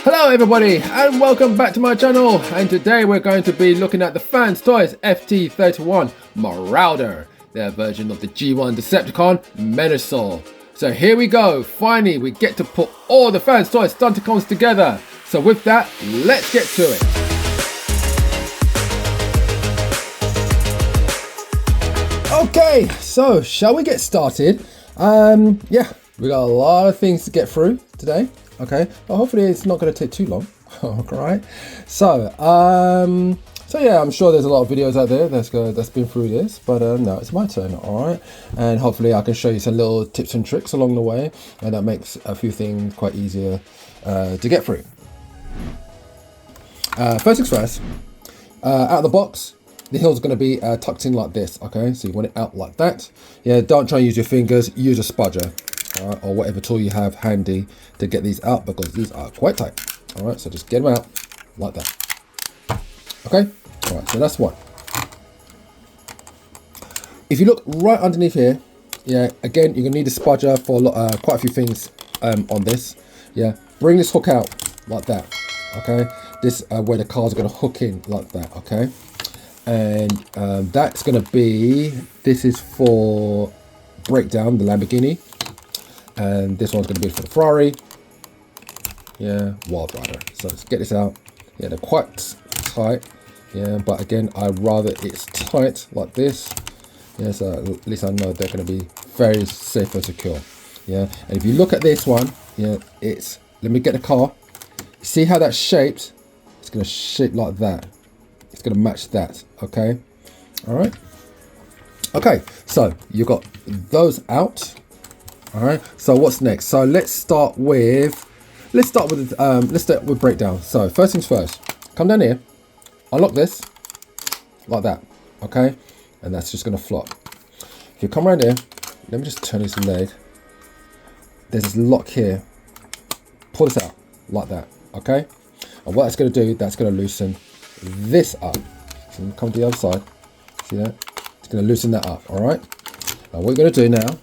Hello everybody and welcome back to my channel, and today we're going to be looking at the fanstoys FT-31 Marauder, their version of the G1 Decepticon Menasor. So here we go, finally we get to put all the fanstoys Stunticons together. So with that, let's get to it. Okay, so shall we get started? Yeah, we got a lot of things to get through today. Okay, well, hopefully it's not going to take too long. All right. So yeah, I'm sure there's a lot of videos out there that's been through this, but no, it's my turn. All right, and hopefully I can show you some little tips and tricks along the way, and that makes a few things quite easier to get through. First things first. Out of the box, the hill's going to be tucked in like this. Okay, so you want it out like that. Yeah, don't try and use your fingers. Use a spudger. Or whatever tool you have handy to get these out, because these are quite tight. All right, so just get them out like that. Okay, all right, so that's one. If you look right underneath here, yeah, again, you're gonna need a spudger for quite a few things on this. Yeah, bring this hook out like that. Okay, this where the cars are gonna hook in like that. Okay, and that's gonna be, this is for breakdown the Lamborghini. And this one's going to be for the Ferrari. Yeah, Wildrider. So let's get this out. Yeah, they're quite tight. Yeah, but again, I'd rather it's tight like this. Yeah, so at least I know they're going to be very safe and secure. Yeah, and if you look at this one, yeah, it's, let me get the car. See how that's shaped? It's going to shape like that. It's going to match that. Okay. All right. Okay, so you've got those out. All right, so what's next? So let's start with breakdown. So first things first, come down here, unlock this like that. Okay, and that's just gonna flop. If you come around here, let me just turn this leg. There's this lock here. Pull this out like that. Okay, and what that's gonna do, that's gonna loosen this up. So come to the other side. See that? It's gonna loosen that up. All right. Now what you're gonna do now,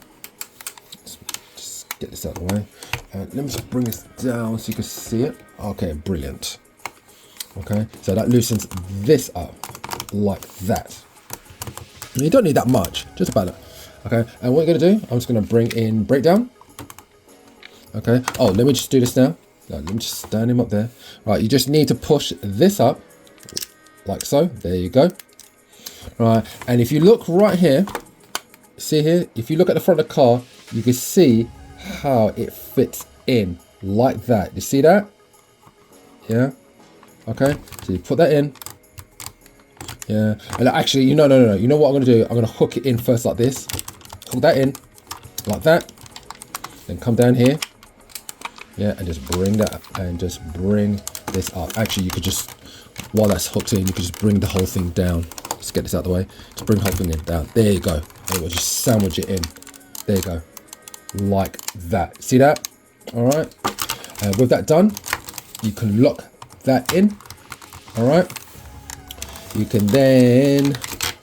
get this out of the way, and let me just bring this down so you can see it. Okay, brilliant. Okay, so that loosens this up like that. And you don't need that much, just about it. Okay, and what you're gonna do, I'm just gonna bring in breakdown. Okay, oh, let me just do this now. Let me just stand him up there. Right, you just need to push this up like so. There you go. Right, and if you look right here, see here, if you look at the front of the car, you can see how it fits in like that. You see that? Yeah. Okay, so you put that in. Yeah, and actually, you know what I'm gonna do? I'm gonna hook it in first like this. Hook that in like that, then come down here. Yeah, and just bring that up, and just bring this up. Actually, you could just, while that's hooked in, you could just bring the whole thing down. Let's get this out of the way. Just bring the whole thing in down. There you go. And we'll just sandwich it in. There you go. Like that. See that? All right. And with that done, you can lock that in. All right. You can then,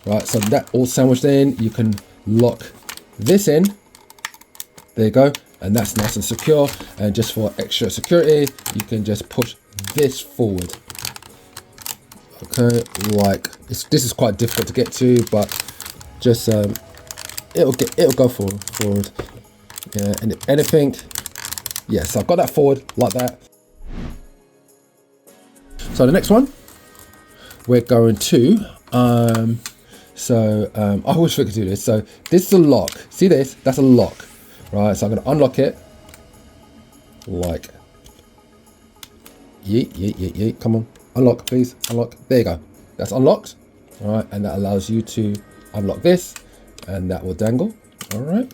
right, so that all sandwiched in, you can lock this in. There you go. And that's nice and secure. And just for extra security, you can just push this forward. Okay, like this is quite difficult to get to, but just it'll go forward. Yeah, and if anything, yes, I've got that forward like that. So the next one, we're going to I always forget to do this. So this is a lock. See this? That's a lock, right? So I'm going to unlock it like yeet. Come on, unlock, please, unlock. There you go. That's unlocked. All right, and that allows you to unlock this, and that will dangle. All right.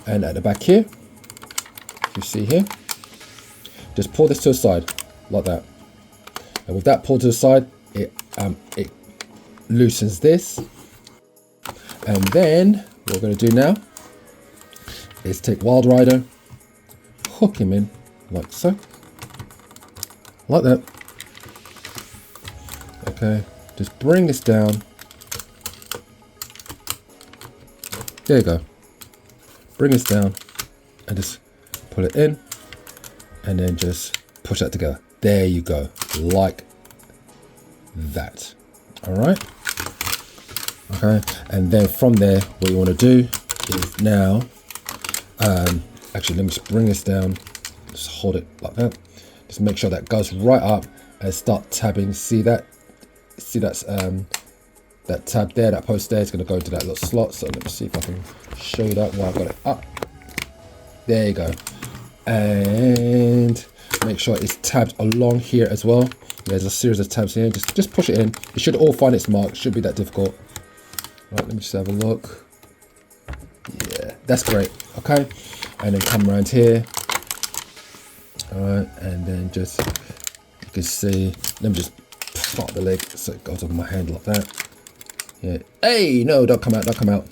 And at the back here, you see here, just pull this to the side like that. And with that pulled to the side, it loosens this. And then what we're going to do now is take Wildrider, hook him in like so, like that. Okay, just bring this down. There you go. Bring this down and just pull it in, and then just push that together There you go, like that. All right. Okay, and then from there, what you want to do is now, actually, let me just bring this down. Just hold it like that. Just make sure that goes right up and start tabbing. See that? See that's that tab there, that post there is going to go into that little slot. So let me see if I can show you that while I've got it up. There you go. And make sure it's tabbed along here as well. There's a series of tabs here. Just push it in. It should all find its mark. It shouldn't be that difficult. Right, let me just have a look. Yeah, that's great. Okay, and then come around here. All right, and then just, you can see, let me just pop the leg so it goes over my hand like that. Yeah. Hey, no, don't come out, don't come out.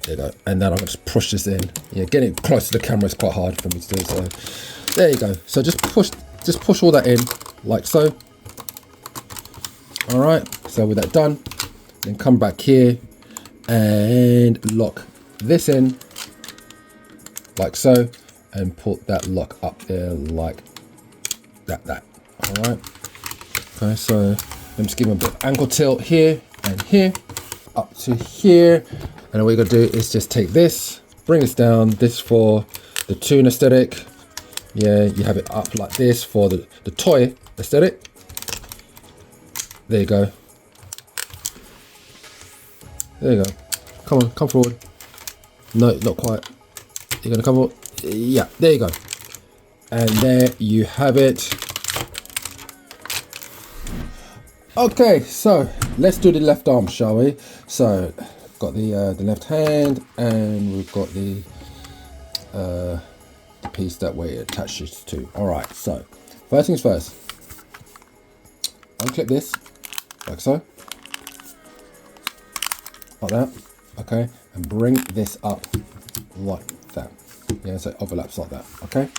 There you go. And then I'm gonna just push this in. Yeah, getting close to the camera is quite hard for me to do. So there you go. So just push all that in like so. All right. So with that done, then come back here and lock this in like so, and put that lock up there like that. All right. Okay. So let me just give him a bit of ankle tilt here and here, up to here. And then what you're gonna do is just take this, bring this down, this for the Toon aesthetic. Yeah, you have it up like this for the toy aesthetic. There you go. There you go. Come on, come forward. No, not quite. You're gonna come forward. Yeah, there you go. And there you have it. Okay, so let's do the left arm, shall we? So got the left hand, and we've got the piece that way it attaches to. All right, so first things first, unclip this like so, like that. Okay, and bring this up like that. Yeah, so it overlaps like that. Okay,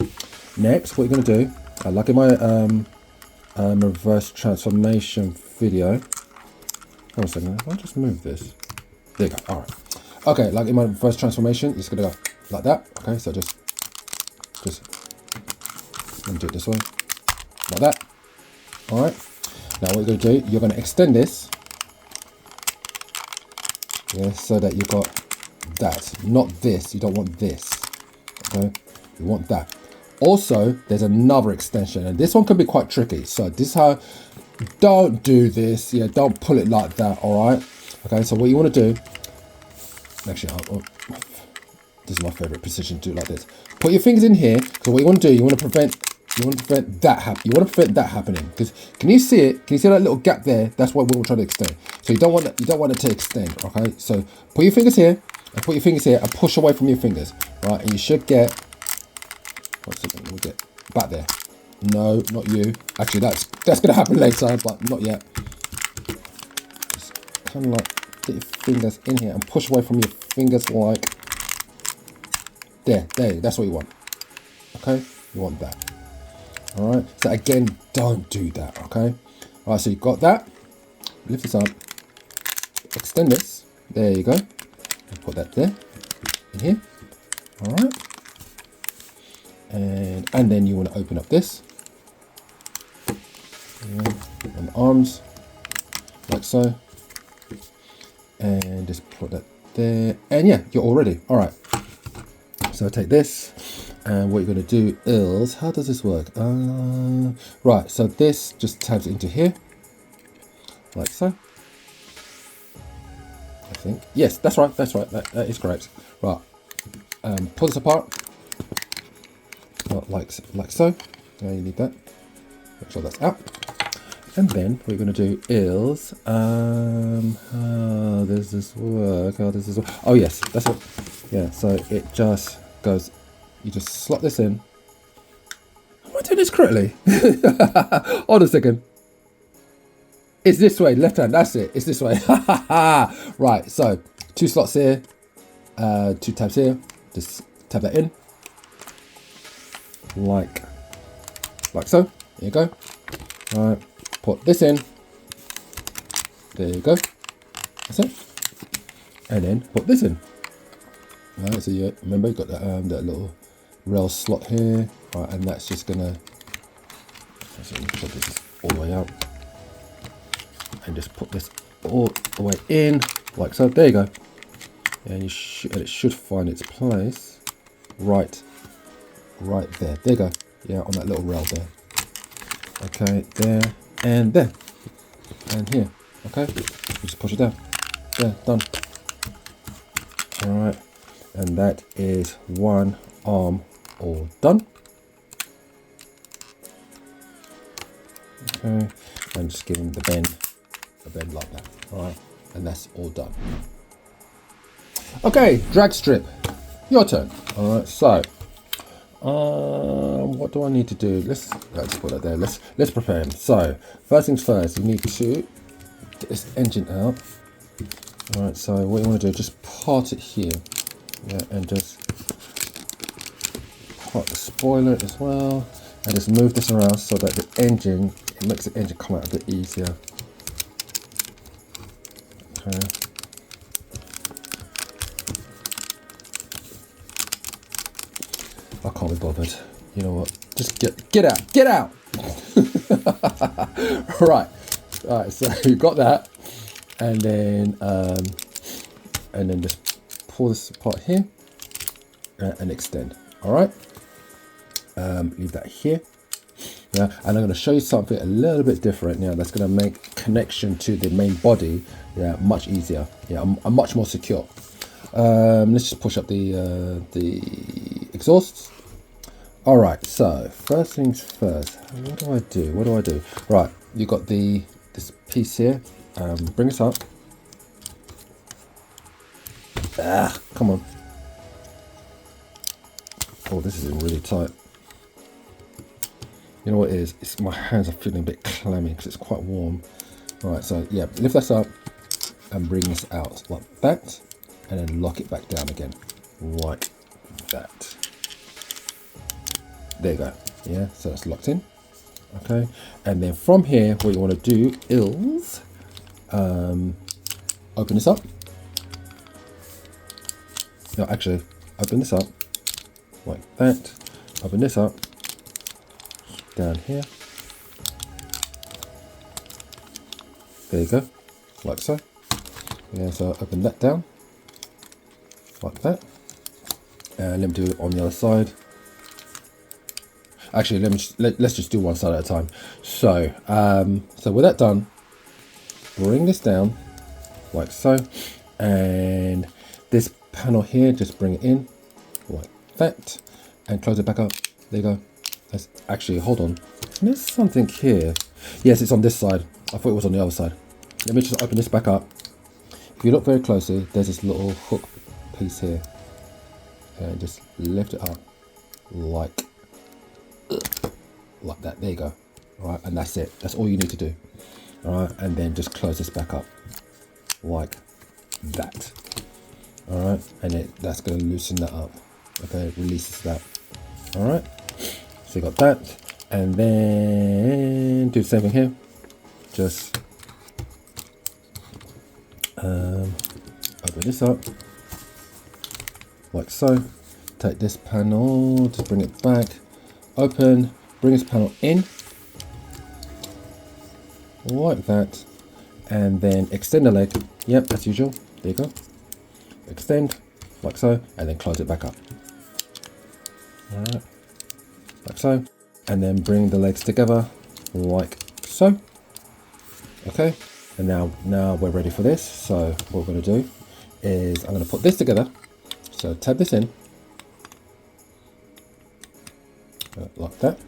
next what you're going to do, like in my reverse transformation video, hold on a second, if I just move this, there you go. All right, okay, like in my reverse transformation, it's going to go like that. Okay, so just let me do it this way, like that. All right, now what you're going to do, you're going to extend this, yeah, so that you've got that, not this. You don't want this. Okay, you want that. Also, there's another extension, and this one can be quite tricky. So this is how, don't do this. Yeah, don't pull it like that. All right. Okay, so what you want to do, actually, this is my favorite position to do it like this. Put your fingers in here. So what you want to do, you want to prevent that happening. You want to prevent that happening, because can you see it? Can you see that little gap there? That's what we're trying to extend. So you don't want it to extend. Okay, so put your fingers here, and put your fingers here, and push away from your fingers. Right, and you should get. One second, let me get back there. No, not you. Actually, that's gonna happen later, but not yet. Just kind of like get your fingers in here and push away from your fingers like there. That's what you want. Okay, you want that. All right. So again, don't do that. Okay. All right. So you got that. Lift this up. Extend this. There you go. And put that there. In here. All right. And then you want to open up this. Yeah, on the arms, like so. And just put that there. And yeah, you're all ready. All right. So take this. And what you're going to do is, how does this work? Right, so this just tabs into here, like so. I think. Yes, that's right, that is correct. Right, pull this apart, like so. There, you need that. Make sure that's out. And then what you're going to do is, how does this work? Oh yes, that's it. Yeah, so it just goes. You just slot this in. Am I doing this correctly? Hold on a second. It's this way, left hand, that's it. It's this way. Right, so 2 slots here, 2 tabs here. Just tab that in. Like so. There you go. All right, put this in. There you go. That's it. And then put this in. All right, so you remember you got that little rail slot here, right, and that's just gonna put this all the way up and just put this all the way in like so. There you go, and it should find its place right there. There you go. Yeah, on that little rail there. Okay, there and there and here. Okay, you just push it down. There, done. All right, and that is one arm all done. Okay, and just give him the bend like that. All right, and that's all done. Okay, drag strip, your turn. All right, so what do I need to do? Let's put that there. Let's prepare him. So first things first, you need to get this engine out. All right, so what you want to do, just part it here, yeah, and just part the spoiler as well, and just move this around so that the engine, it makes the engine come out a bit easier. Okay. I can't be bothered. You know what? Just get out. Right. All right. So you got that, and then just pull this apart here and extend. All right. Leave that here. Yeah, and I'm going to show you something a little bit different now. That's going to make connection to the main body, yeah, much easier. Yeah, I'm much more secure. Let's just push up the exhausts. All right. So first things first. What do I do? Right. You got this piece here. Bring this up. Come on. Oh, this is really tight. You know what it is? It's my hands are feeling a bit clammy because it's quite warm. All right, so yeah, lift this up and bring this out like that, and then lock it back down again, like that. There you go. Yeah, so that's locked in. Okay, and then from here, what you want to do is open this up. No, actually, open this up like that. Open this up. Down here, there you go, like so. Yeah, so open that down like that, and let me do it on the other side. Actually, let's just do one side at a time. So so with that done, bring this down like so, and this panel here, just bring it in like that and close it back up. There you go. Let's actually, hold on, there's something here. Yes, it's on this side. I thought it was on the other side. Let me just open this back up. If you look very closely, there's this little hook piece here, and just lift it up like that. There you go. All right, and that's it. That's all you need to do. All right, and then just close this back up like that. All right, and that's going to loosen that up. Okay, releases that. All right. So you got that, and then do the same thing here. Just open this up like so. Take this panel, just bring it back, open, bring this panel in like that, and then extend the leg. Yep, as usual. There you go. Extend like so, and then close it back up. All right. Like so, and then bring the legs together like so. Okay, and now we're ready for this. So what we're going to do is I'm going to put this together. So tab this in like that,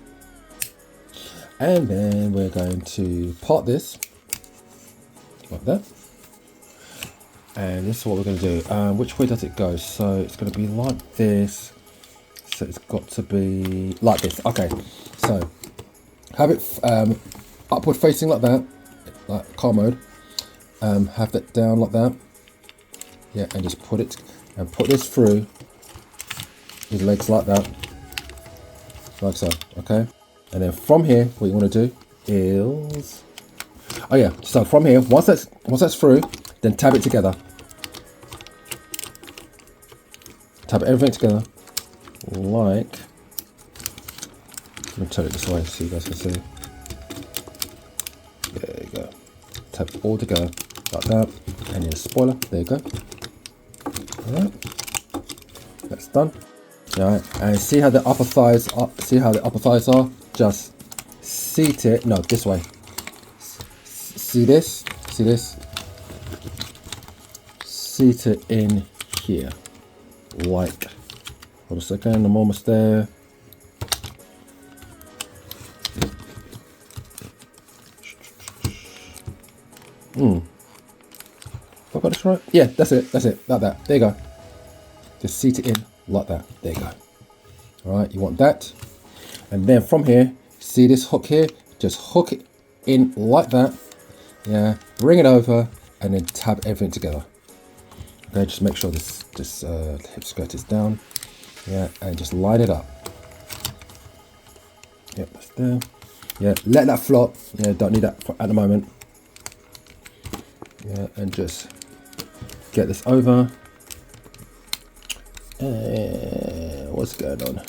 and then we're going to part this like that. And this is what we're going to do. Which way does it go? So it's going to be like this. So it's got to be like this. Okay, so have it upward facing like that, like car mode. Have that down like that. Yeah, and just put this through his legs like that, like so. Okay, and then from here, what you want to do is, oh yeah, so from here, once that's through, then tab it together. Tab everything together. like, let me turn it this way so you guys can see. There you go. Tap all together like that, and then a spoiler. There you go. All right, that's done. All right, and see how the upper thighs are. See how the upper thighs are. Just seat it. No, this way. See this? See this? Seat it in here, like. Hold a second. I'm almost there. Have I got this right? Yeah, that's it. That's it. Like that. There you go. Just seat it in like that. There you go. All right, you want that. And then from here, see this hook here? Just hook it in like that. Yeah, bring it over and then tab everything together. Okay, just make sure this hip skirt is down. Yeah, and just line it up. Yep, that's there. Yeah, let that flop. Yeah, don't need that at the moment. Yeah, and just get this over. What's going on?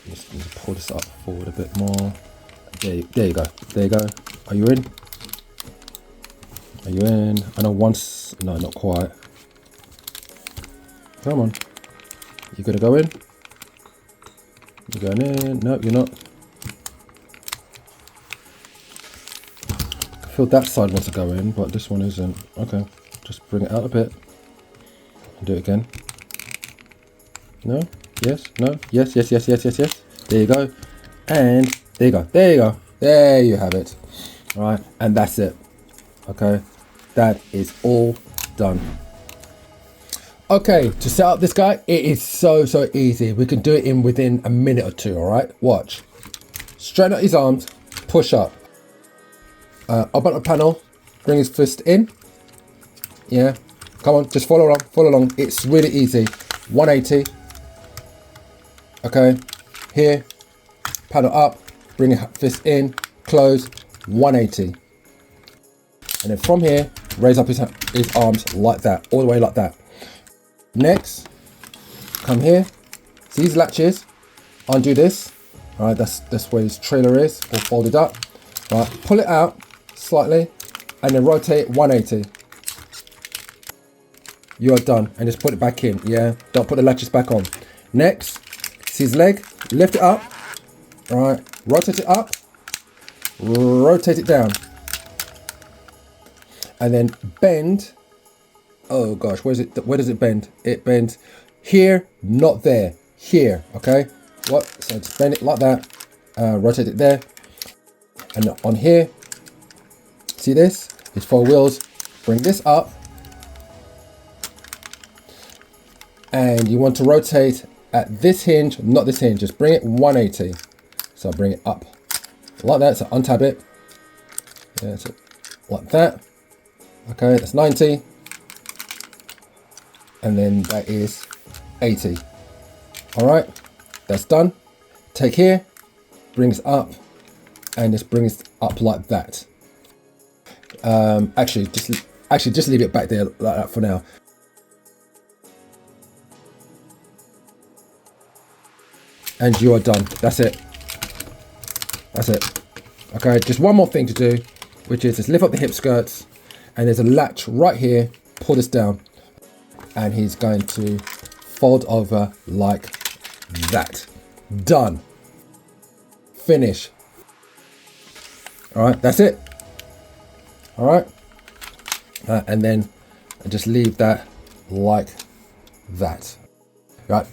Just need to pull this up forward a bit more. There you go. There you go. Are you in? Are you in? I know once. No, not quite. Come on. You gonna go in? You going in? No, you're not. I feel that side wants to go in, but this one isn't. Okay, just bring it out a bit. And do it again. No? Yes? No? Yes, yes, yes, yes, yes, yes. There you go. And there you go. There you go. There you have it. All right, and that's it. Okay, that is all done. Okay, to set up this guy, it is so easy. We can do it within a minute or two. All right, watch. Straighten out his arms, push up. Up on the panel, bring his fist in. Yeah, come on, just follow along. It's really easy. 180. Okay, here, paddle up, bring your fist in, close, 180. And then from here, raise up his arms like that, all the way like that. Next, come here, see these latches, undo this. All right, that's where his trailer is, all folded up. All right, pull it out slightly, and then rotate 180. You are done, and just put it back in. Yeah, don't put the latches back on. Next, see his leg, lift it up. All right, rotate it up, rotate it down, and then bend. Oh gosh, where does it bend? It bends here, not there. Here, okay. What? So just bend it like that. Rotate it there, and on here. See this? It's 4 wheels. Bring this up, and you want to rotate at this hinge, not this hinge. Just bring it 180. So bring it up like that. So untab it. Yeah, so like that. Okay, that's 90. And then that is 80. All right, that's done. Take here, brings up, and just brings it up like that. Actually, just leave it back there like that for now. And you are done. That's it. That's it. Okay, just one more thing to do, which is just lift up the hip skirts, and there's a latch right here. Pull this down, and he's going to fold over like that. Done. Finish. All right, that's it. All right, and then just leave that like that. Right,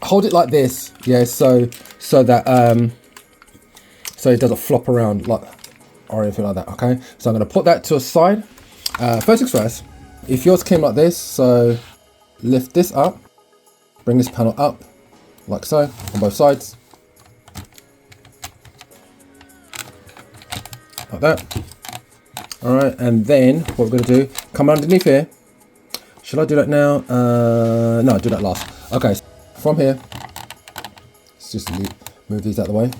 hold it like this, yeah, so that so it doesn't flop around like or anything like that. Okay, so I'm going to put that to a side. First things first, if yours came like this, so lift this up, bring this panel up like so on both sides, like that. All right, and then what we're going to do, come underneath here. Should I do that now? No, do that last. Okay, so from here, let's just move these out of the way.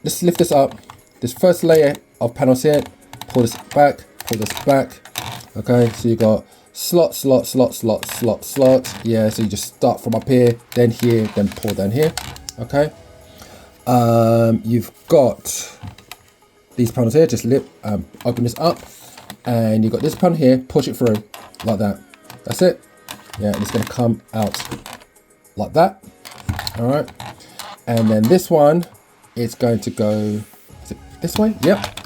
Let's lift this up. This first layer of panels here, pull this back. Okay, so you got slot, slot, slot, slot, slot, slot. Yeah, so you just start from up here, then pull down here. Okay. You've got these panels here. Just open this up, and you've got this panel here. Push it through like that. That's it. Yeah, and it's going to come out like that. All right. And then this one, it's going to go, is it this way? Yep.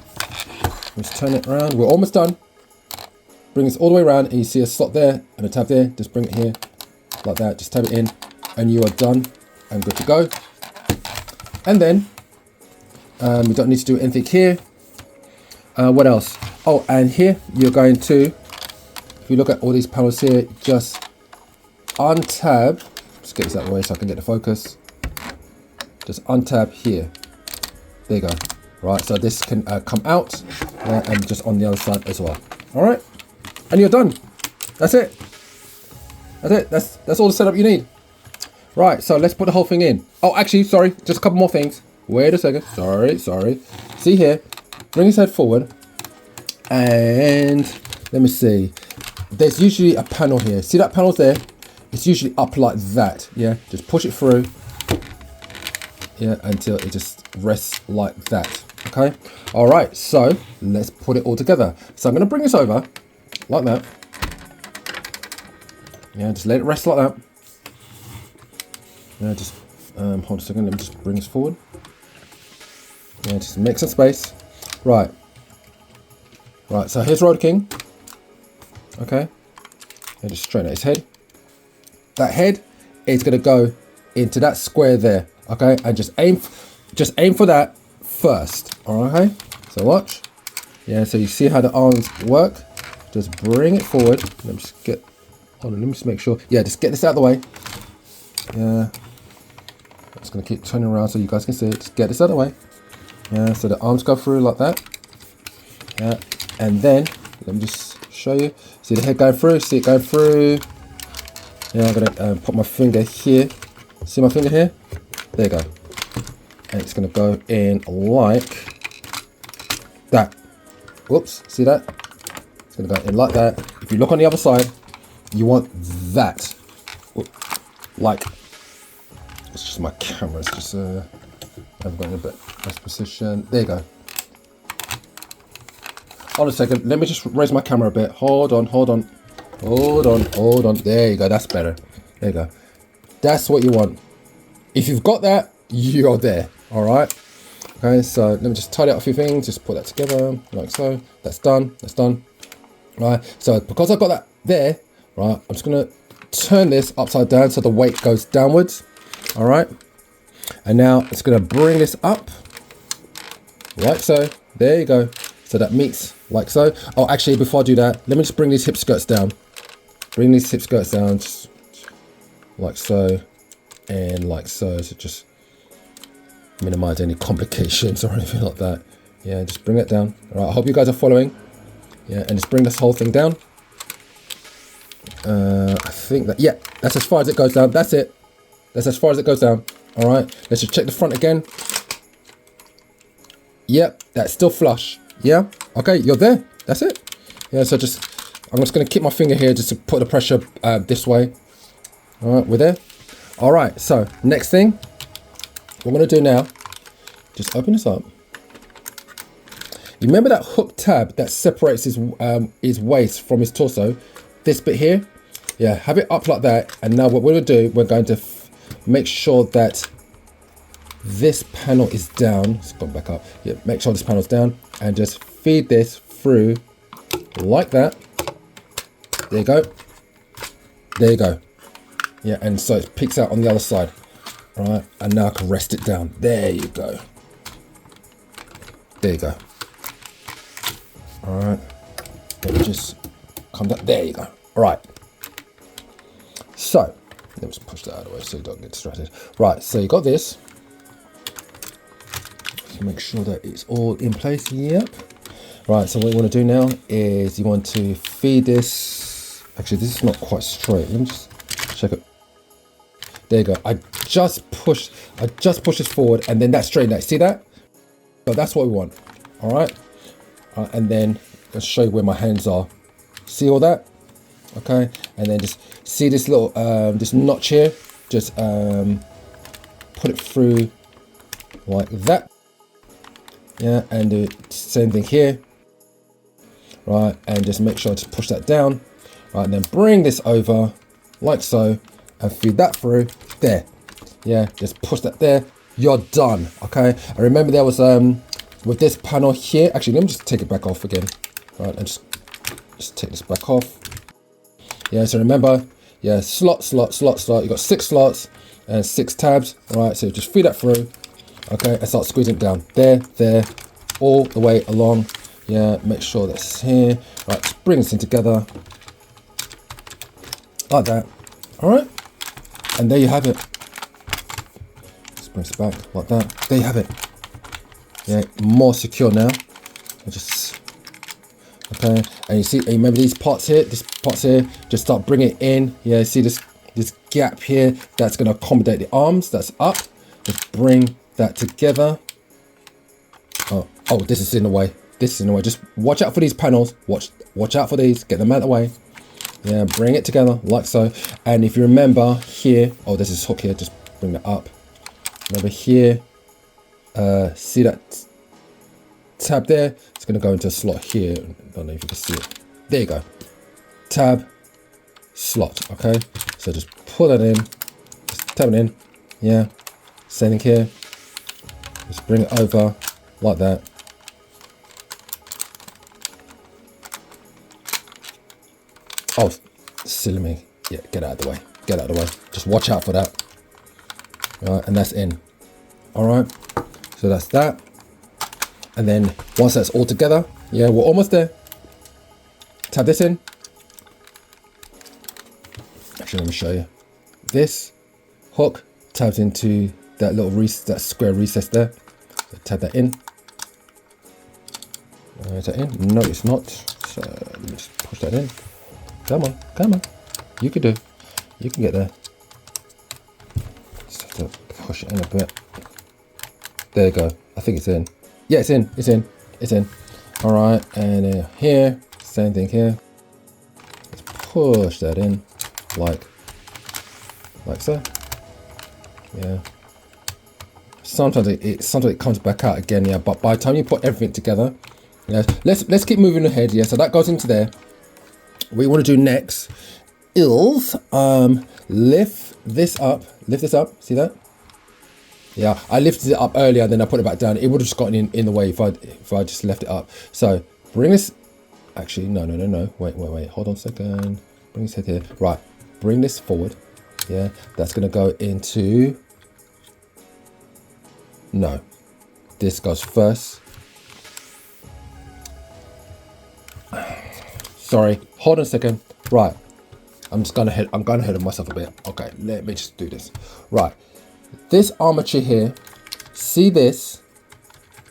Let's turn it around. We're almost done. Bring this all the way around, and you see a slot there and a tab there. Just bring it here like that. Just tab it in, and you are done and good to go. And then we don't need to do anything here. What else? Oh, and here you're going to, if you look at all these panels here, just untab. Just get this out of the way so I can get the focus. Just untab here. There you go. Right, so this can come out and just on the other side as well. All right, and you're done. That's it. That's it. That's all the setup you need. Right, so let's put the whole thing in. Oh, actually, sorry, just a couple more things. Wait a second. Sorry. See here, bring his head forward, and let me see. There's usually a panel here. See that panel's there? It's usually up like that. Yeah, just push it through. Yeah, until it just rests like that. Okay. All right. So let's put it all together. So I'm going to bring this over like that. Yeah, just let it rest like that. Yeah, just hold a second. Let me just bring this forward. Yeah, just make some space. Right. So here's Road King. Okay. And just straighten out his head. That head is going to go into that square there. Okay, and just aim for that first. All right. So watch. Yeah. So you see how the arms work. Just bring it forward. Let me just get. Hold on. Let me just make sure. Yeah. Just get this out of the way. Yeah. I'm just gonna keep turning around so you guys can see it. Just get this out of the way. Yeah. So the arms go through like that. Yeah. And then let me just show you. See the head going through. See it going through. Yeah. I'm gonna put my finger here. See my finger here? There you go. And it's going to go in like that. Whoops, see that? It's going to go in like that. If you look on the other side, you want that. Like, it's just my camera. It's just, I've got in a bit best position. There you go. Hold on a second. Let me just raise my camera a bit. Hold on. There you go. That's better. There you go. That's what you want. If you've got that, you're there. All right. Okay, so let me just tidy up a few things. Just put that together like so. That's done. Right. So because I've got that there, right, I'm just gonna turn this upside down so the weight goes downwards. All right. And now it's gonna bring this up like so. There you go. So that meets like so. Oh, actually, before I do that, let me just bring these hip skirts down. Bring these hip skirts down, just like so. And like so just minimize any complications or anything like that. Yeah, just bring it down. All right, I hope you guys are following. Yeah, and just bring this whole thing down. I think that, yeah, that's as far as it goes down. That's it. That's as far as it goes down. All right, let's just check the front again. Yep, that's still flush. Yeah, okay, you're there. That's it. Yeah, so I'm just gonna keep my finger here just to put the pressure this way. All right, we're there. All right, so next thing we're gonna do now, just open this up. You remember that hook tab that separates his waist from his torso? This bit here, yeah, have it up like that. And now what we're gonna do, we're going to make sure that this panel is down. Let's go back up. Yeah, make sure this panel's down, and just feed this through like that. There you go. There you go. Yeah, and so it peeks out on the other side. All right, and now I can rest it down. There you go. There you go. All right, let me just come down. There you go. All right. So let me just push that out of the way so you don't get distracted. Right, so you got this. So make sure that it's all in place. Yep. Right, so what you want to do now is you want to feed this. Actually, this is not quite straight. Let me just check it. There you go. I just push this forward, and then that's straight. See that? So that's what we want. All right. And then let's show you where my hands are. See all that? okay, and then just see this little this notch here, just put it through like that, yeah, and do the same thing here, right, and just make sure to push that down, right, and then bring this over like so and feed that through there, yeah, just push that there, you're done. Okay, and remember there was with this panel here, actually let me just take it back off again, right, and just take this back off. Yeah, so remember, yeah, slot, you got 6 slots and 6 tabs, right, so just feed that through, okay, and start squeezing it down there, all the way along. Yeah, make sure that's here, right, just bring this in together like that. All right, and there you have it. Just bring this back like that. There you have it. Yeah, more secure now. Just okay, and you see, and remember these parts here, just start bringing it in. Yeah, see this gap here, that's going to accommodate the arms, that's up. Just bring that together. Oh, this is in the way, just watch out for these panels, watch out for these, get them out of the way. Yeah, bring it together like so. And if you remember here, there's this hook here, just bring that up. Remember here, see that tab there, it's going to go into a slot here. I don't know if you can see it. There you go, tab, slot. Okay, so just pull that in, just tab it in. Yeah, same thing here, just bring it over like that. Oh, silly me. Yeah, get out of the way, just watch out for that. All right, and that's in. All right, so that's that. And then once that's all together, yeah, we're almost there. Tab this in. Actually, let me show you. This hook tabs into that little that square recess there. So tab that in. Is that in? No, it's not. So let me just push that in. Come on. You can do. You can get there. Just have to push it in a bit. There you go. I think it's in. Yeah, it's in. All right, and here, same thing here. Let's push that in, like so. Yeah. Sometimes it comes back out again. Yeah, but by the time you put everything together, yeah. Let's keep moving ahead. Yeah, so that goes into there. What we want to do next is lift this up. See that? Yeah, I lifted it up earlier, then I put it back down. It would have just gotten in the way if I just left it up. So bring this. Actually, no. Wait. Hold on a second. Bring this head here. Right. Bring this forward. Yeah, that's gonna go into. No, this goes first. Sorry. Hold on a second. Right. I'm going ahead of myself a bit. Okay. Let me just do this. Right. This armature here, see this,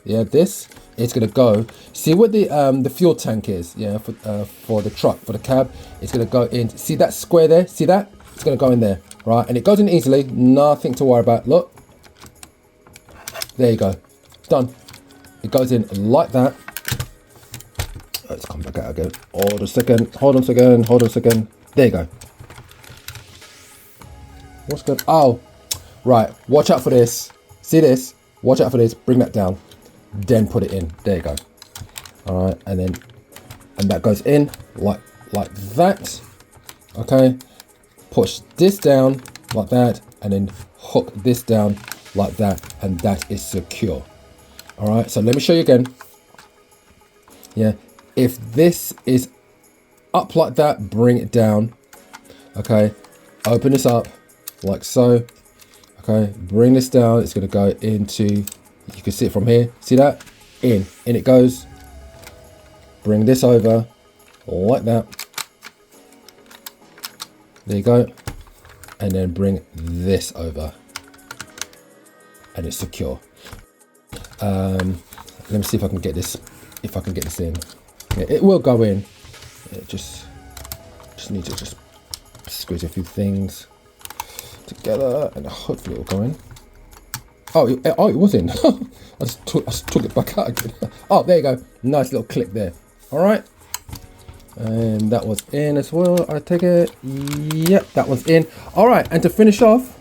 yeah, this is going to go, see what the fuel tank is, yeah, for the truck, for the cab, it's going to go in, see that square there, see that, it's going to go in there, right, and it goes in easily, nothing to worry about, look, there you go, it's done, it goes in like that. Let's come back out again, hold on a second, there you go. What's good? Oh, right, watch out for this. See this? Watch out for this. Bring that down. Then put it in. There you go. All right, and that goes in like that. Okay. Push this down like that, and then hook this down like that, and that is secure. All right. So let me show you again. Yeah. If this is up like that, bring it down. Okay. Open this up like so. Okay, bring this down, it's going to go into, you can see it from here, see that? In it goes. Bring this over, like that. There you go. And then bring this over. And it's secure. Let me see if I can get this, in. Yeah, it will go in. It just need to just squeeze a few things together, and hopefully it will go in. Oh, it was in. I just took it back out again. Oh, there you go. Nice little click there. All right. And that was in as well, I take it. Yep, that one's in. All right, and to finish off,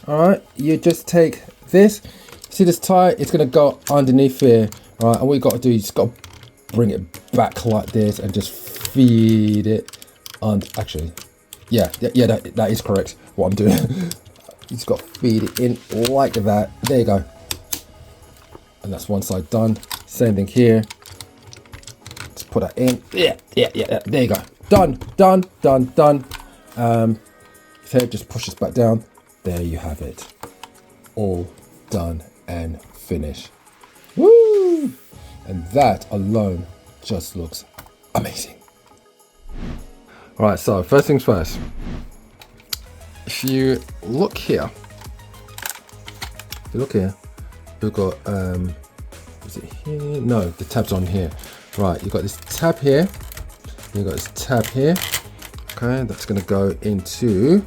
all right, you just take this. See this tie? It's gonna go underneath here. All right, and what you got to do, you just got to bring it back like this and just feed it. And actually, yeah, that is correct. What I'm doing, you just got to feed it in like that. There you go. And that's one side done. Same thing here. Just put that in. Yeah. There you go. Done. So just push this back down. There you have it. All done and finished. Woo! And that alone just looks amazing. All right, so first things first. If you look here, we've got is it here? No, the tab's on here. Right, you've got this tab here, you've got this tab here. Okay, that's gonna go into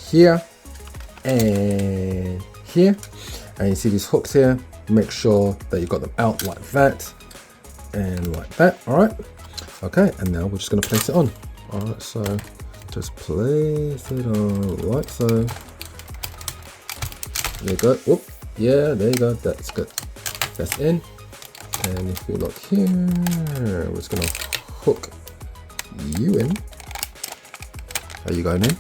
here and here, and you see these hooks here. Make sure that you've got them out like that and like that. All right, okay, and now we're just gonna place it on. All right, so just place it on like so. There you go. Whoop. Yeah, there you go. That's good. That's in. And if you look here, we're just gonna hook you in. Are you going in?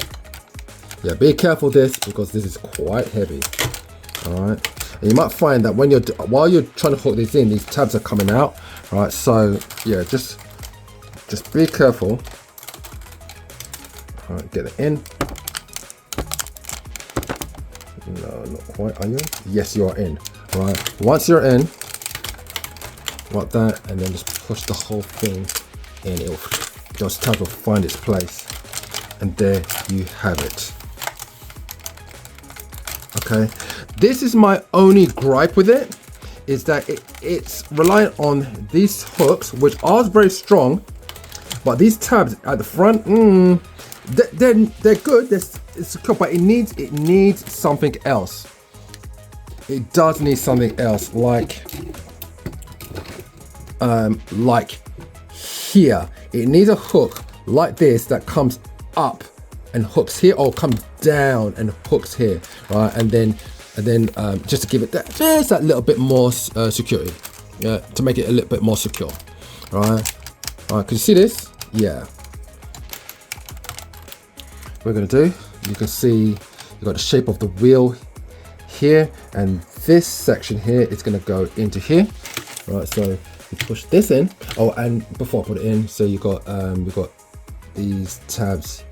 Yeah, be careful this because this is quite heavy. All right. And you might find that when while you're trying to hook this in, these tabs are coming out. All right. So yeah, just be careful. All right, get it in. No, not quite. Are you in? Yes, you are in. All right. Once you're in, like that, and then just push the whole thing in. Those tabs will find its place, and there you have it. Okay. This is my only gripe with it, is that it's reliant on these hooks, which are very strong, but these tabs at the front, they're good. It's secure, but it needs something else. It does need something else, like here. It needs a hook like this that comes up and hooks here, or comes down and hooks here, right? And then just to give it just that little bit more security, yeah, to make it a little bit more secure, right? All right, can you see this? Yeah. What we're gonna do, you can see you've got the shape of the wheel here, and this section here is gonna go into here, right? So you push this in. Oh, and before I put it in, so you got we've got these tabs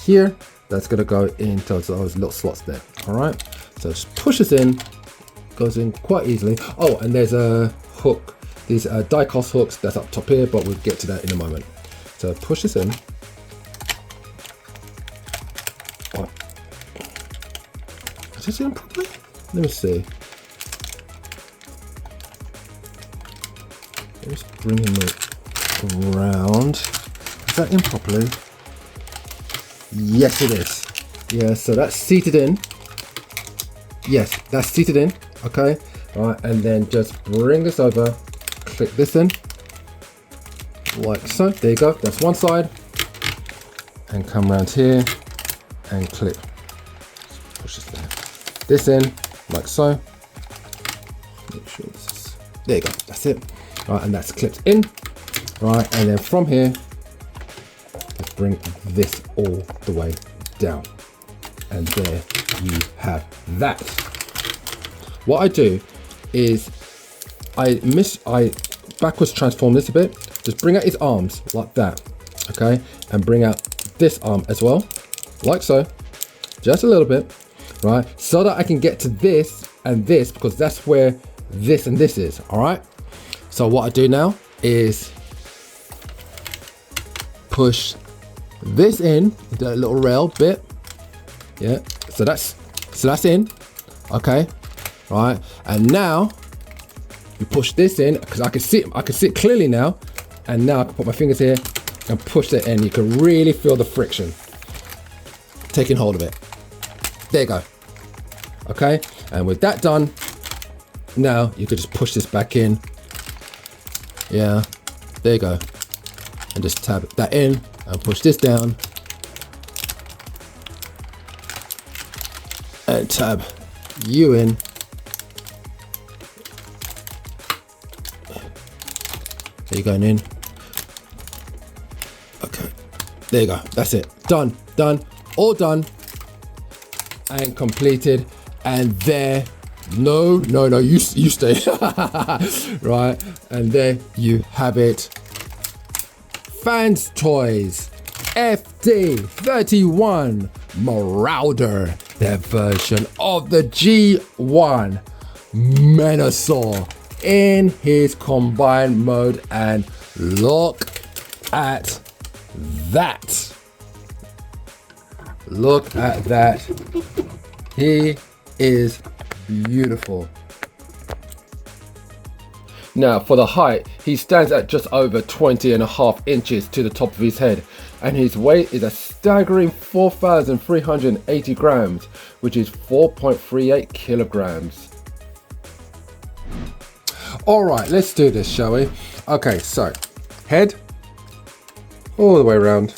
here. That's gonna go into those little slots there. All right. So just push this in. Goes in quite easily. Oh, and there's a hook. These die-cast hooks that's up top here, but we'll get to that in a moment. So push this in. Oh. Is this in properly? Let me see. Let's bring him around. Is that in properly? Yes, it is. Yeah, so that's seated in. Yes, that's seated in. Okay. All right, and then just bring this over. Click this in. Like so. There you go. That's one side. And come around here and clip. Push this there. This in, like so. Make sure this is. There you go. That's it. All right, and that's clipped in. All right, and then from here, let's bring this all the way down. And there you have that. What I do is I backwards transform this a bit. Just bring out his arms like that, okay? And bring out this arm as well, like so. Just a little bit, right? So that I can get to this and this, because that's where this and this is, all right? So what I do now is push this in, into a little rail bit. Yeah, so that's in, okay, right? And now you push this in, because I can see it clearly now. And now I can put my fingers here and push it in. You can really feel the friction taking hold of it. There you go. Okay, and with that done, now you can just push this back in Yeah, there you go. And just tab that in and push this down. And tab you in. There you going in. Okay, there you go. That's it. Done, done, all done and completed. And there, no, you stay. Right, and there you have it. Fanstoys FT-31 Marauder, their version of the G1 Menasor in his combined mode, and look at that. Look at that. He is beautiful. Now for the height, he stands at just over 20.5 inches to the top of his head, and his weight is a staggering 4,380 grams, which is 4.38 kilograms. All right, let's do this, shall we? Okay, so head all the way around.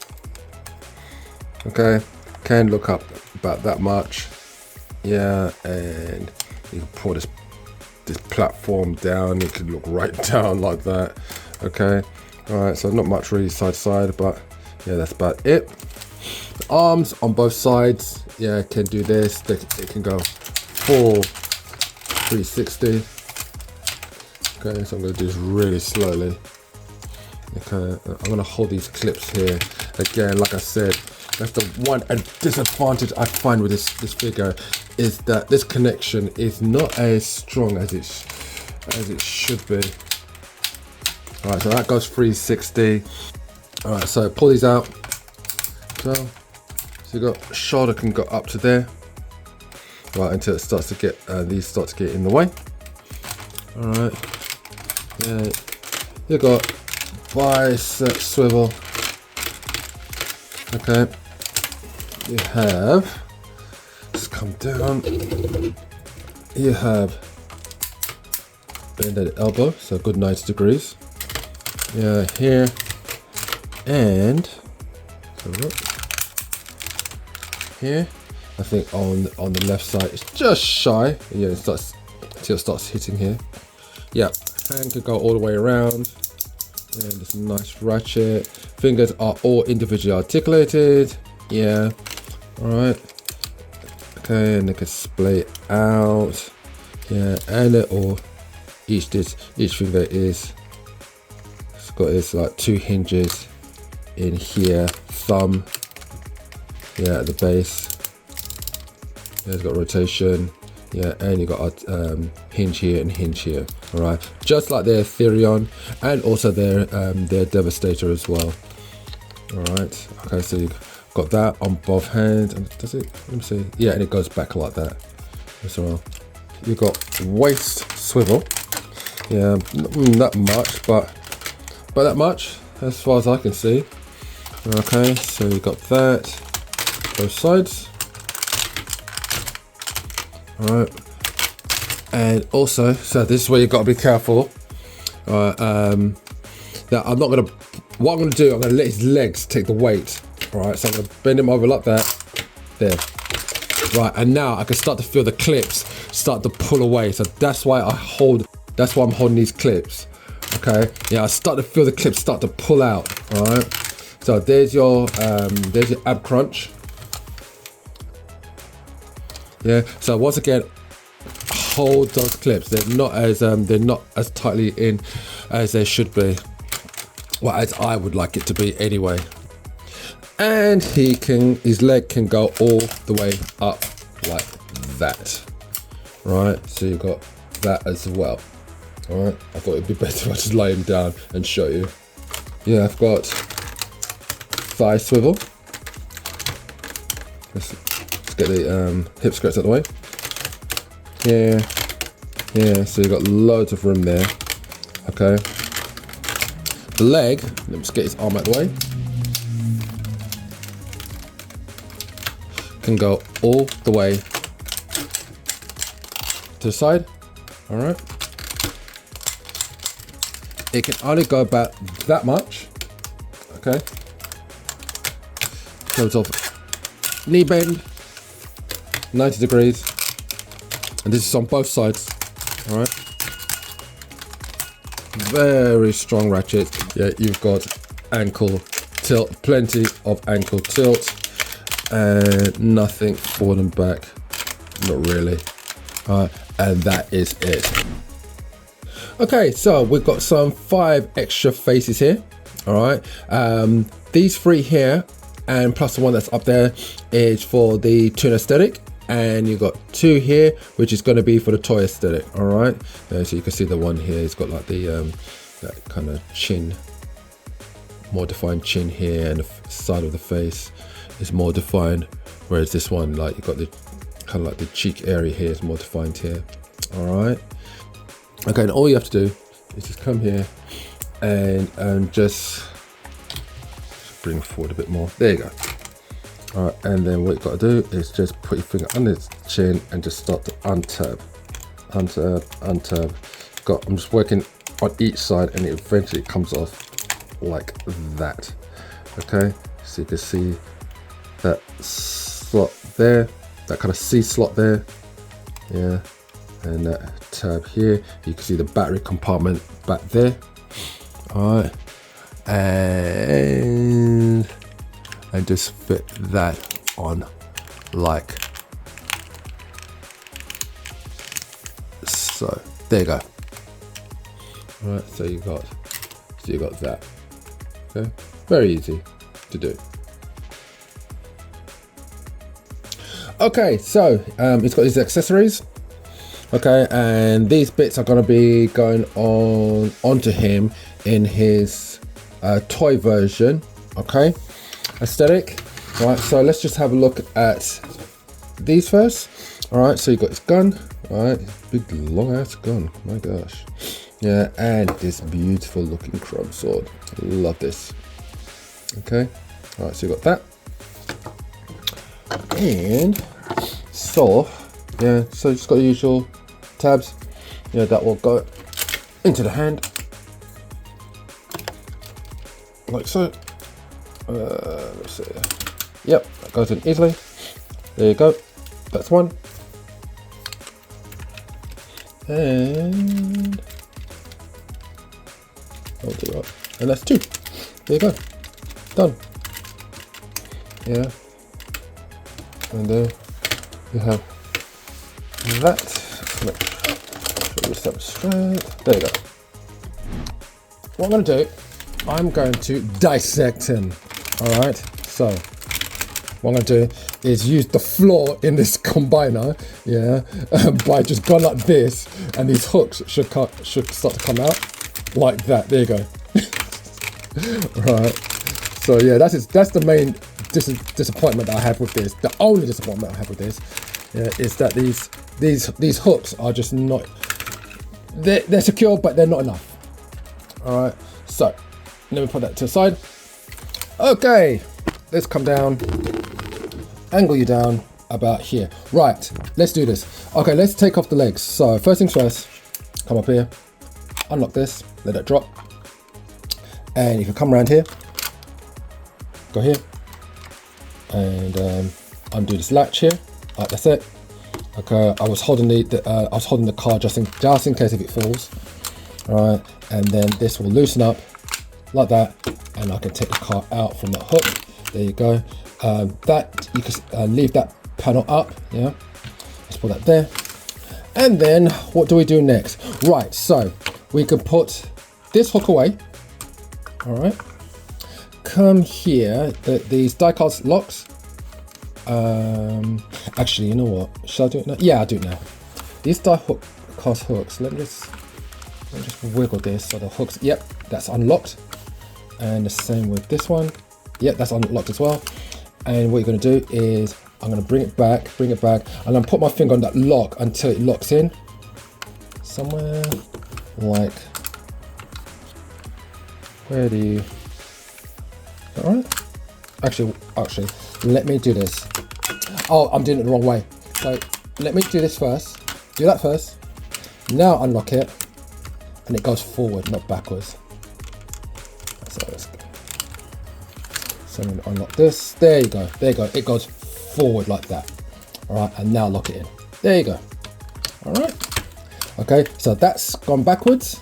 Okay, can look up about that much. Yeah, and you can pull this platform down. You can look right down like that. Okay, all right, so not much really side to side, but yeah, that's about it. The arms on both sides, yeah, can do this. It can go full 360. Okay, so I'm going to do this really slowly. Okay, I'm going to hold these clips here. Again, like I said, that's the one disadvantage I find with this figure, is that this connection is not as strong as it should be. All right, so that goes 360. All right, so pull these out. So you got shoulder can go up to there. Right, until it starts to get these start to get in the way. All right. Yeah, you got bicep swivel. Okay, you have, just come down, you have bend at the elbow, so good 90 degrees. Yeah, here, and so look here. I think on the left side it's just shy. Yeah, it starts until it starts hitting here. Yeah. Hand can go all the way around, and this nice ratchet. Fingers are all individually articulated. Yeah, all right. Okay, and they can split out. Yeah, and they're all each finger it's got its like 2 hinges in here. Thumb, yeah, at the base. Yeah, it's got rotation. Yeah, and you got a hinge here and hinge here. All right, just like their Therion and also their Devastator as well. All right, okay, so you've got that on both hands. And does it? Let me see. Yeah, and it goes back like that as well. You've got waist swivel. Yeah, not much, but that much as far as I can see. Okay, so you got that both sides. All right, and also, so this is where you've got to be careful. All right, now I'm not gonna. What I'm gonna do, I'm gonna let his legs take the weight. All right, so I'm gonna bend him over like that. There. Right, and now I can start to feel the clips start to pull away. So that's why I'm holding these clips. Okay. Yeah, I start to feel the clips start to pull out. All right. So there's your ab crunch. Yeah, so once again, hold those clips. They're not as tightly in as they should be. Well, as I would like it to be anyway. And his leg can go all the way up like that. Right, so you've got that as well. All right, I thought it'd be better if I just lay him down and show you. Yeah, I've got thigh swivel. Let's get the hip skirts out of the way. Yeah, so you've got loads of room there. Okay. The leg, let's get his arm out of the way. Can go all the way to the side. All right. it can only go about that much. Okay. In terms of knee bend, 90 degrees. And this is on both sides. All right. Very strong ratchet. Yeah, you've got ankle tilt, plenty of ankle tilt, and nothing falling back. Not really. And that is it. Okay, so we've got some 5 extra faces here. All right, these 3 here, and plus the one that's up there is for the Toon aesthetic, and you've got 2 here, which is going to be for the toy aesthetic. All right, so you can see the one here, it's got like the that kind of chin, more defined chin here, and the side of the face is more defined, whereas this one, like, you've got the kind of like the cheek area here is more defined here. All right, okay, and all you have to do is just come here and just bring forward a bit more. There you go. All right, and then what you've got to do is just put your finger under the chin and just start to untab. I'm just working on each side, and it eventually comes off like that. Okay, so you can see that slot there, that kind of C slot there, yeah, and that tab here. You can see the battery compartment back there. All right, and just fit that on like so. There you go. All right, so you got that. Okay, very easy to do. Okay, so it's got these accessories. Okay, and these bits are going to be going onto him in his toy version. Okay, aesthetic. All right, so let's just have a look at these first. All right, so you got his gun. All right, big long ass gun. My gosh, yeah, and this beautiful looking chrome sword. Love this. Okay, all right, so you got that, and so yeah, so just got the usual tabs. Yeah, that will go into the hand like so. Let's see. Yep, that goes in easily. There you go. That's one. And I'll do that. And that's 2. There you go. Done. Yeah. And there you have that. Show you something straight. There you go. What I'm going to do, I'm going to dissect him. All right. So what I'm going to do is use the floor in this combiner, yeah, by just going like this, and these hooks should start to come out like that. There you go. Right. So yeah, that's the main disappointment that I have with this. The only disappointment I have with this, yeah, is that these hooks are just not. They're secure, but they're not enough. All right. So let me put that to the side. Okay, let's come down. Angle you down about here. Right, let's do this. Okay, let's take off the legs. So first things first, come up here, unlock this, let it drop. And if you come around here, go here, and undo this latch here. Right, that's it. Okay, I was holding the car just in case if it falls. All right, and then this will loosen up like that, and I can take the car out from that hook. There you go. That you can leave that panel up. Yeah, let's put that there. And then what do we do next? Right, so we can put this hook away. All right, come here. These die-cast locks. Actually, you know what? Should I do it now? Yeah, I'll do it now. These die-cast hooks. Let me just wiggle this so the hooks. Yep, that's unlocked. And the same with this one. Yep, that's unlocked as well. And what you're going to do is I'm going to bring it back, and I'm going to put my finger on that lock until it locks in. Somewhere like, where do you, all right? Actually, let me do this. Oh, I'm doing it the wrong way. So let me do this first. Do that first. Now unlock it. and it goes forward, not backwards. So let's go. So I'm going to unlock this. There you go. There you go. It goes forward like that. All right, and now lock it in. There you go. All right. Okay, so that's gone backwards.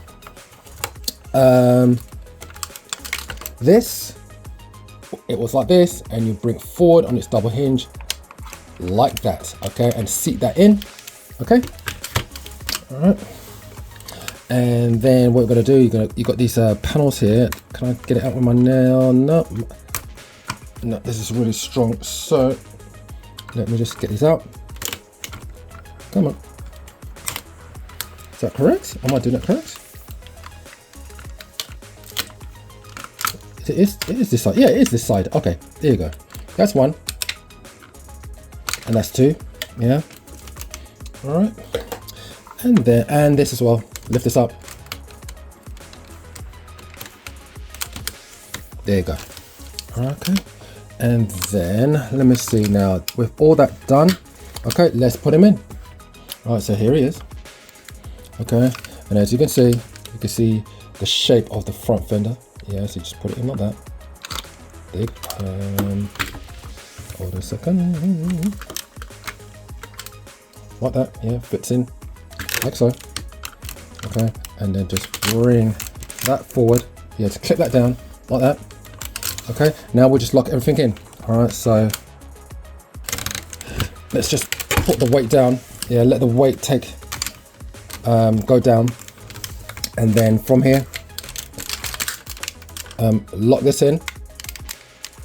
This, it was like this, and you bring it forward on its double hinge like that. Okay, and seat that in. Okay. All right. And then what we're gonna do, you got these panels here. Can I get it out with my nail? No, this is really strong. So let me just get these out. Come on. Is that correct? Am I doing that correct? It is this side. Yeah, it is this side. Okay, there you go. That's one. And that's two. Yeah. All right. And then, and this as well. Lift this up. There you go. Okay. And then, let me see now. With all that done, okay, let's put him in. All right, so here he is. Okay, and as you can see the shape of the front fender. Yeah, so you just put it in like that. Dig. Hold on a second. Like that. Yeah, fits in like so. Okay, and then just bring that forward. Yeah, to clip that down like that. Okay, now we'll just lock everything in. All right, so let's just put the weight down. Yeah, let the weight go down, and then from here lock this in.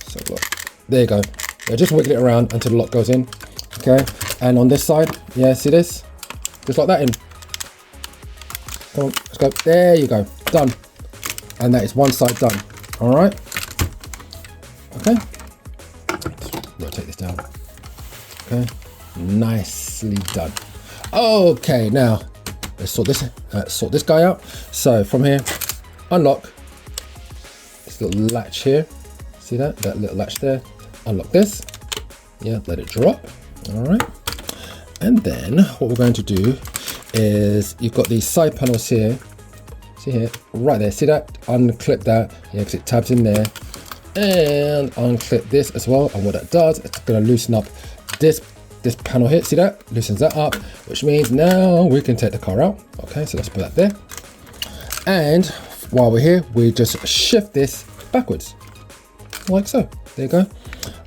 So look, there you go. Yeah, just wiggle it around until the lock goes in. Okay, and on this side, yeah, see this, just lock that in. Come on, let's go. There you go, done. And that is one side done. All right. Okay, rotate this down. Okay, nicely done. Okay, now let's sort this guy out. So from here, unlock this little latch here. See that little latch there? Unlock this. Yeah, let it drop. All right. And then what we're going to do is, you've got these side panels here. See here, right there. See that? Unclip that. Yeah, because it tabs in there. And unclip this as well. And what that does, it's going to loosen up this panel here. See that? Loosens that up, which means now we can take the car out. Okay, so let's put that there. And while we're here, we just shift this backwards, like so. There you go.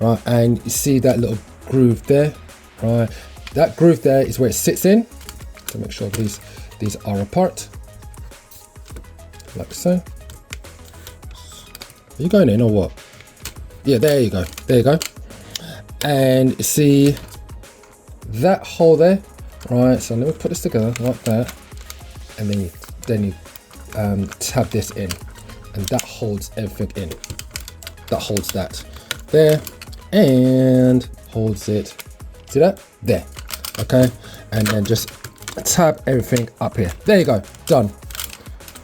Right, and you see that little groove there. Right, that groove there is where it sits in. So make sure these are apart, like so. Are you going in or what? Yeah, there you go. There you go. And see that hole there, right? So let me put this together like that, and then you tab this in, and that holds everything in. That holds that there, and holds it. See that? There. Okay, and then just tab everything up here. There you go. Done.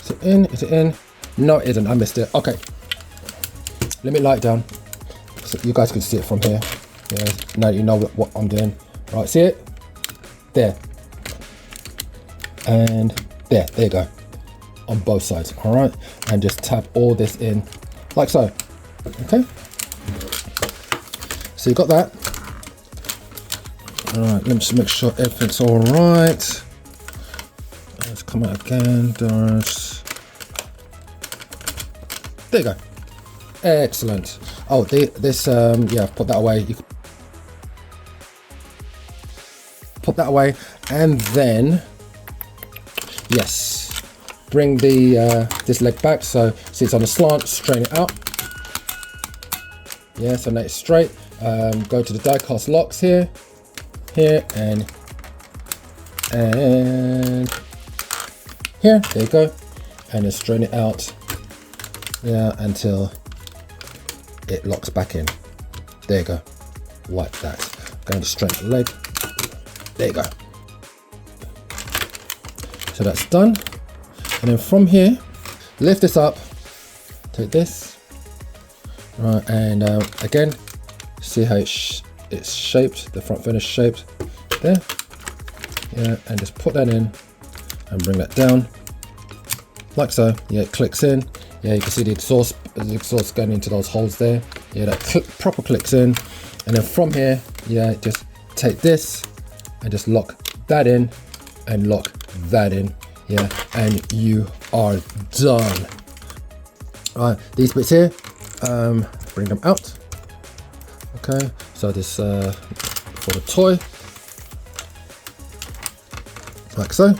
Is it in? Is it in? No, it isn't. I missed it. Okay. Let me light it down so you guys can see it from here. Yeah. Now you know what I'm doing. Right, see it? There. And there you go. On both sides, all right? And just tap all this in, like so. Okay? So you got that. All right, let me just make sure everything's all right. Let's come out again. There you go. Excellent. Oh, this, yeah, put that away. You put that away, and then yes, bring the this leg back, so see it's on a slant, straighten it out. Yeah, so now it's straight. Go to the die cast locks here, and here, there you go, and then straighten it out, yeah, until it locks back in. There you go, like that. Going to straighten the leg. There you go. So that's done. And then from here, lift this up, take this, right, and again, see how it's shaped, the front finish shaped there. Yeah, and just put that in and bring that down like so. Yeah, it clicks in. Yeah, you can see the exhaust going into those holes there. Yeah, that proper clicks in. And then from here, yeah, just take this and just lock that in and lock that in. Yeah, and you are done. All right, these bits here, bring them out. Okay, so this for the toy, like so.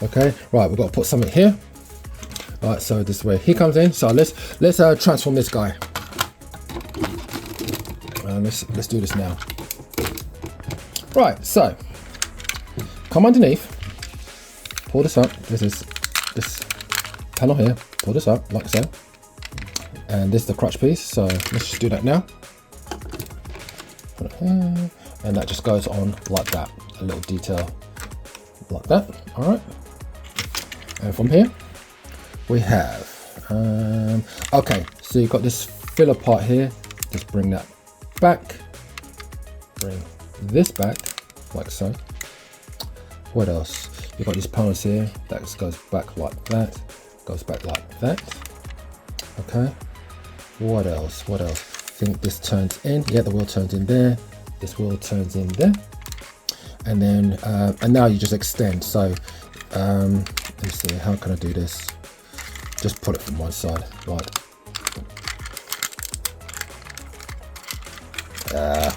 Okay, right, we've got to put something here. All right, so this is where he comes in. So let's transform this guy. Let's do this now. Right, so come underneath, pull this up. This is this panel here. Pull this up like so, and this is the crutch piece. So let's just do that now. Put it here, and that just goes on like that. A little detail like that. All right, and from here we have okay. So you've got this filler part here. Just bring that back. Bring this back like so. What else? You've got these panels here. That just goes back like that. Goes back like that. Okay. What else? What else? I think this turns in. Yeah, the wheel turns in there. This wheel turns in there. And then and now you just extend. So let me see. How can I do this? Just put it from one side. Right.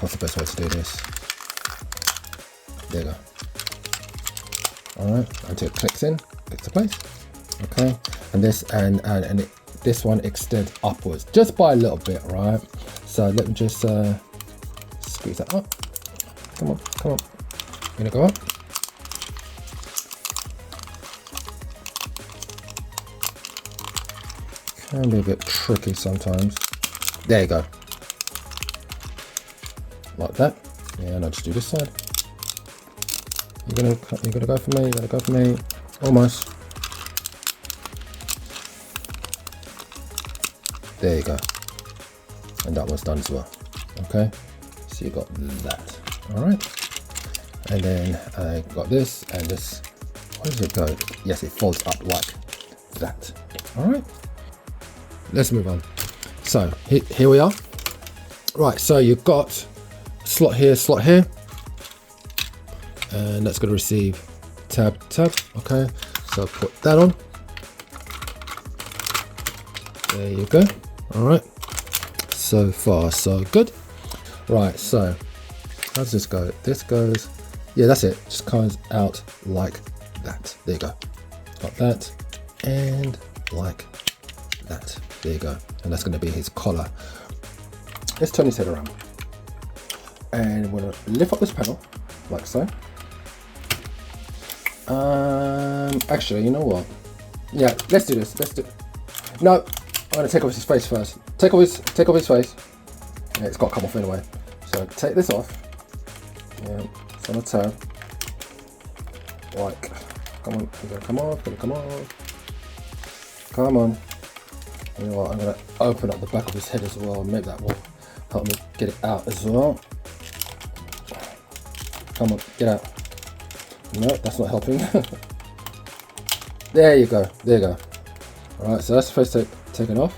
What's the best way to do this? There you go. All right, until it clicks in, clicks to place. Okay, and this this one extends upwards just by a little bit, right? So let me just squeeze that up. Come on, come on. Gonna go up. Can be a bit tricky sometimes. There you go. Like that. Yeah, and I'll just do this side. You're gonna go for me. You're gonna go for me. Almost. There you go. And that one's done as well. Okay. So you got that. All right. And then I got this and this. Where does it go? Yes, it folds up like that. All right. Let's move on. So here we are. Right. So you've got slot here, and that's going to receive tab. Okay, so put that on. There you go. All right, so far so good. Right, so how does this go? This goes, yeah, that's it. Just comes out like that. There you go, like that, and like that. There you go, and that's going to be his collar. Let's turn his head around. And we're gonna lift up this panel like so. Actually, you know what? Yeah, let's do this. No, I'm gonna take off his face first. Take off his face. Yeah, it's got to come off anyway. So take this off. Yeah, it's on a tab. Like, come on, it's gonna come off. Come on. You know what? I'm gonna open up the back of his head as well. Maybe that will help me get it out as well. Come on, get out. No, that's not helping. There you go. There you go. All right, so that's the face taken off,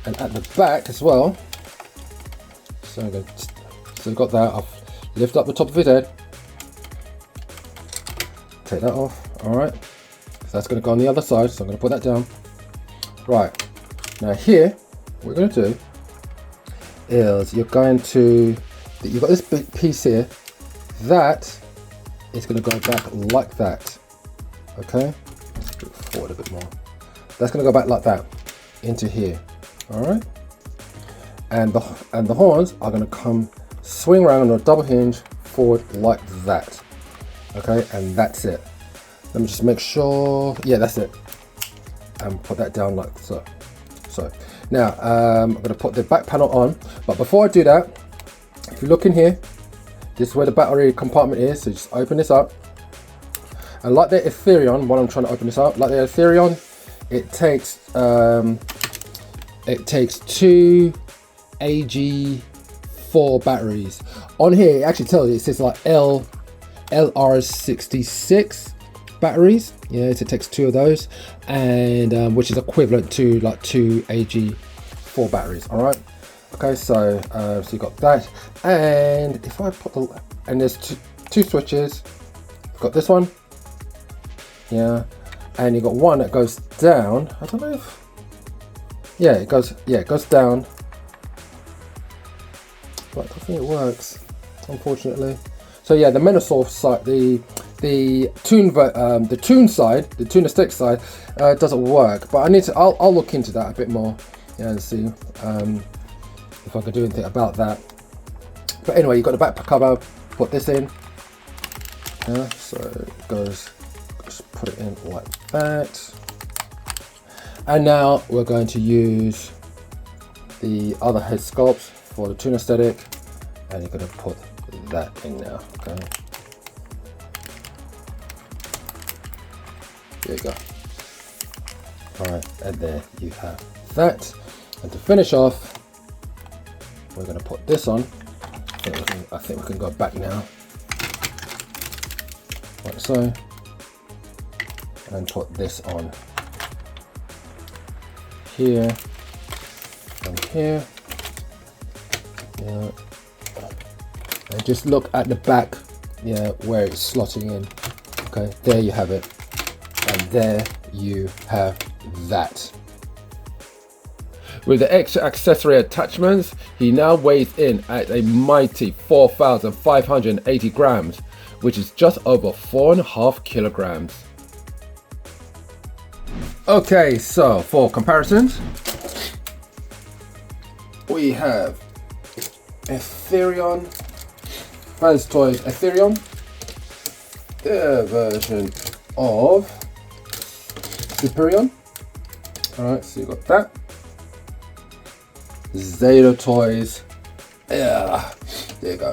and at the back as well. So we've got that. I'll lift up the top of his head. Take that off. All right. So that's going to go on the other side. So I'm going to put that down. Right. Now here, what we're going to do is you've got this big piece here. That is going to go back like that. Okay, let's put it forward a bit more. That's going to go back like that into here. All right, and the horns are going to come swing around on a double hinge forward like that. Okay, and that's it. Let me just make sure. Yeah, that's it. And put that down like so. So now I'm going to put the back panel on, but before I do that, if you look in here, this is where the battery compartment is. So just open this up, and like the Ethereum, while I'm trying to open this up, like the Ethereum, it takes 2 AG4 batteries. On here, it actually tells you, it says like LR66 batteries. Yes, it takes 2 of those, and which is equivalent to like 2 AG4 batteries. All right. Okay, so you got that, and if I put the, and there's two switches. You've got this one, yeah, and you got one that goes down. I don't know if, yeah, it goes down, but I don't think it works, unfortunately. So yeah, the Menasor side, the Toon side, the Toon stick side, doesn't work. But I need to. I'll look into that a bit more, yeah, and see if I can do anything about that. But anyway, you've got the back cover. Put this in. Yeah, so it goes. Just put it in like that. And now we're going to use the other head sculpts for the Toon aesthetic, and you're going to put that in now. Okay. There you go. Alright, and there you have that. And to finish off, we're going to put this on. I think we can go back now. Like so. And put this on here and here. Yeah. And just look at the back, yeah, where it's slotting in. Okay, there you have it. And there you have that. With the extra accessory attachments, he now weighs in at a mighty 4,580 grams, which is just over 4.5 kilograms. Okay, so for comparisons, we have fanstoys Ethereum, their version of Superion. Alright, so you got that. Zeta Toys, yeah, there you go.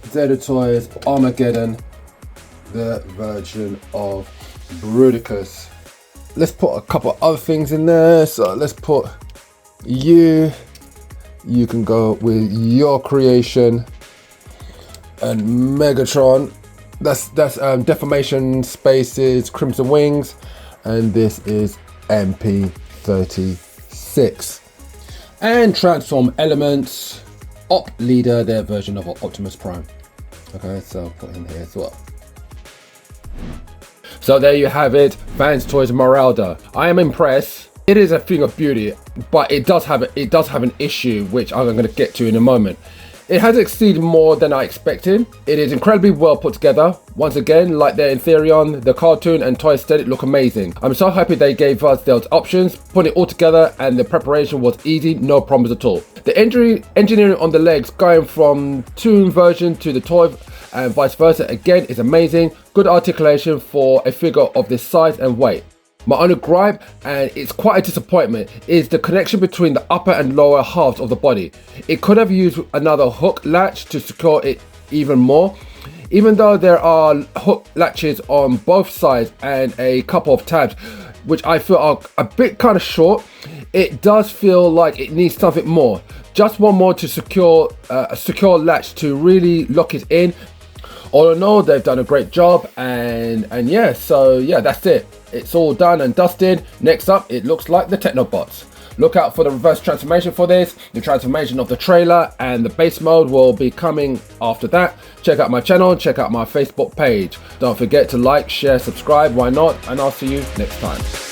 Zeta Toys Armageddon, the version of Bruticus. Let's put a couple other things in there. So let's put you can go with your creation, and Megatron, that's Deformation Spaces Crimson Wings, and this is MP36. And Transform Elements Op Leader, their version of Optimus Prime. Okay, so I'll put him here as well. So there you have it, fanstoys Marauder. I am impressed. It is a thing of beauty, but it does have an issue, which I'm going to get to in a moment. It has exceeded more than I expected. It is incredibly well put together. Once again, like their Ethereum, the cartoon and toy aesthetic look amazing. I'm so happy they gave us those options, putting it all together, and the preparation was easy, no problems at all. The engineering on the legs going from Toon version to the toy and vice versa again is amazing. Good articulation for a figure of this size and weight. My only gripe, and it's quite a disappointment, is the connection between the upper and lower halves of the body. It could have used another hook latch to secure it even more. Even though there are hook latches on both sides and a couple of tabs, which I feel are a bit kind of short, it does feel like it needs something more. Just one more to secure a secure latch to really lock it in. All in all, they've done a great job, and yeah, so yeah, that's it. It's all done and dusted. Next up, it looks like the Technobots. Look out for the reverse transformation for this, the transformation of the trailer, and the base mode will be coming after that. Check out my channel, check out my Facebook page. Don't forget to like, share, subscribe, why not? And I'll see you next time.